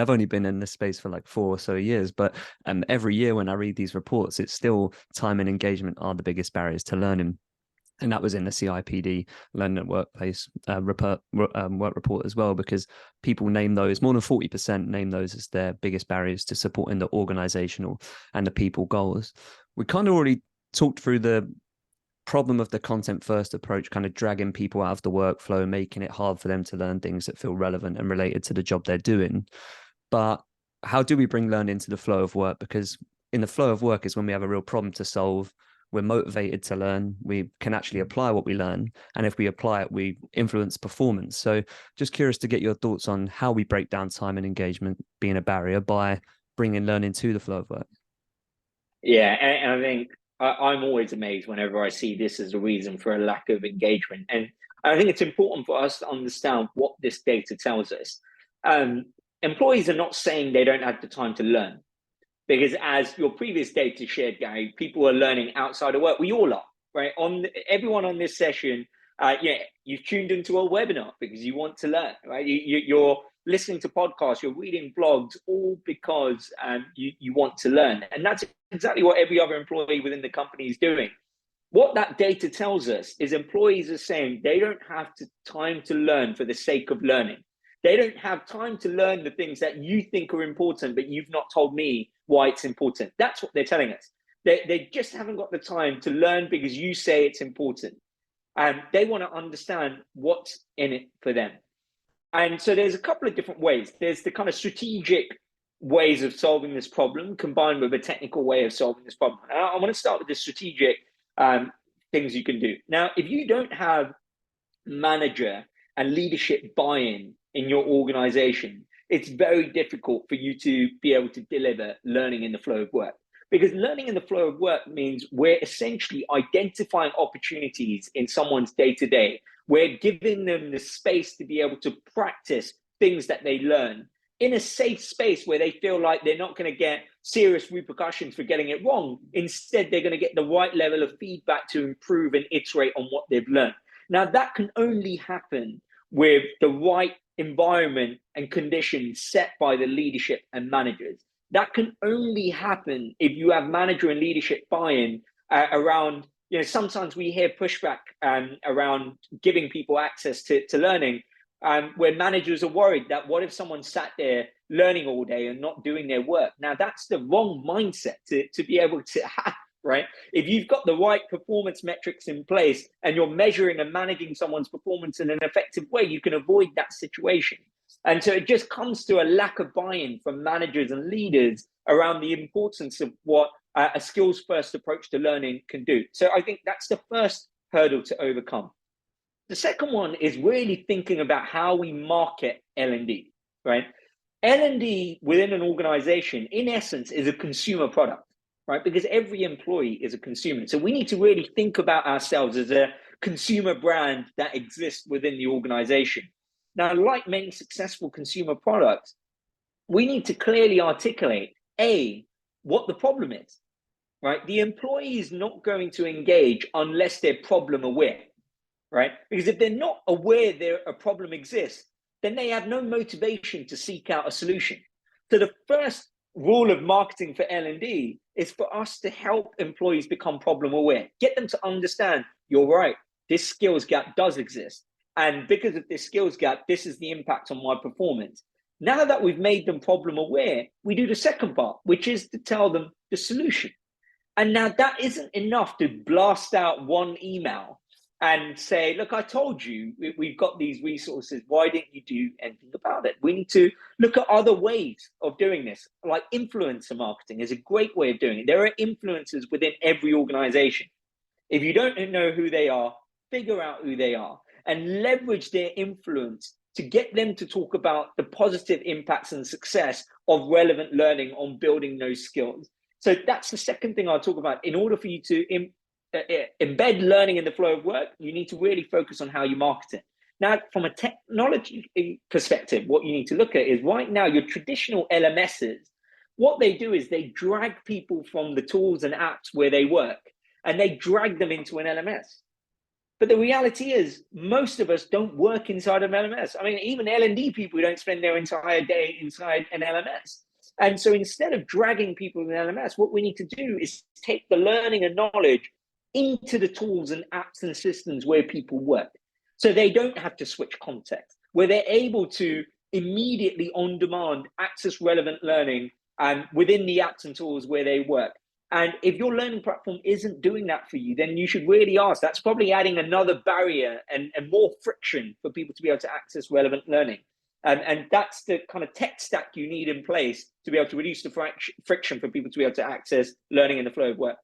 I've only been in this space for like 4 or so years, but every year when I read these reports, it's still time and engagement are the biggest barriers to learning. And that was in the CIPD Learning at Workplace work report as well, because people name those, more than 40% name those as their biggest barriers to supporting the organizational and the people goals. We kind of already talked through the problem of the content first approach, kind of dragging people out of the workflow, making it hard for them to learn things that feel relevant and related to the job they're doing. But how do we bring learning to the flow of work? Because in the flow of work is when we have a real problem to solve. We're motivated to learn. We can actually apply what we learn. And if we apply it, we influence performance. So just curious to get your thoughts on how we break down time and engagement being a barrier by bringing learning to the flow of work. Yeah, and I think I'm always amazed whenever I see this as a reason for a lack of engagement. And I think it's important for us to understand what this data tells us. Um, Employees are not saying they don't have the time to learn, because as your previous data shared, Gary, people are learning outside of work. We all are, right? Everyone on this session, yeah, you've tuned into a webinar because you want to learn, right? You're listening to podcasts, you're reading blogs, all because you want to learn. And that's exactly what every other employee within the company is doing. What that data tells us is employees are saying they don't have time to learn for the sake of learning. They don't have time to learn the things that you think are important, but you've not told me why it's important. That's what they're telling us. They just haven't got the time to learn because you say it's important. And they want to understand what's in it for them. And so there's a couple of different ways. There's the kind of strategic ways of solving this problem combined with a technical way of solving this problem. And I want to start with the strategic things you can do. Now, if you don't have manager and leadership buy-in in your organization, it's very difficult for you to be able to deliver learning in the flow of work. Because learning in the flow of work means we're essentially identifying opportunities in someone's day-to-day. We're giving them the space to be able to practice things that they learn in a safe space where they feel like they're not going to get serious repercussions for getting it wrong. Instead, they're going to get the right level of feedback to improve and iterate on what they've learned. Now, that can only happen with the right environment and conditions set by the leadership and managers. That can only happen if you have manager and leadership buy-in around, sometimes we hear pushback around giving people access to learning, where managers are worried that what if someone sat there learning all day and not doing their work? Now, that's the wrong mindset to be able to have, right? If you've got the right performance metrics in place and you're measuring and managing someone's performance in an effective way, you can avoid that situation. And so it just comes to a lack of buy-in from managers and leaders around the importance of what a skills-first approach to learning can do. So I think that's the first hurdle to overcome. The second one is really thinking about how we market L&D, right? L&D within an organization, in essence, is a consumer product, right? Because every employee is a consumer. So we need to really think about ourselves as a consumer brand that exists within the organization. Now, like many successful consumer products, we need to clearly articulate, A, what the problem is, right? The employee is not going to engage unless they're problem aware, right? Because if they're not aware a problem exists, then they have no motivation to seek out a solution. So the first rule of marketing for L&D is for us to help employees become problem aware, get them to understand, you're right, this skills gap does exist. And because of this skills gap, this is the impact on my performance. Now that we've made them problem aware, we do the second part, which is to tell them the solution. And now that isn't enough to blast out one email and say, look, I told you we've got these resources. Why didn't you do anything about it? We need to look at other ways of doing this. Like influencer marketing is a great way of doing it. There are influencers within every organization. If you don't know who they are, figure out who they are and leverage their influence to get them to talk about the positive impacts and success of relevant learning on building those skills. So that's the second thing I'll talk about. In order for you to embed learning in the flow of work, you need to really focus on how you market it. Now, from a technology perspective, what you need to look at is right now, your traditional LMSs, what they do is they drag people from the tools and apps where they work, and they drag them into an LMS. But the reality is, most of us don't work inside of LMS. I mean, even L&D people don't spend their entire day inside an LMS. And so instead of dragging people in LMS, what we need to do is take the learning and knowledge into the tools and apps and systems where people work. So they don't have to switch context, where they're able to immediately on demand access relevant learning within the apps and tools where they work. And if your learning platform isn't doing that for you, then you should really ask. That's probably adding another barrier and more friction for people to be able to access relevant learning. And that's the kind of tech stack you need in place to be able to reduce the friction for people to be able to access learning in the flow of work.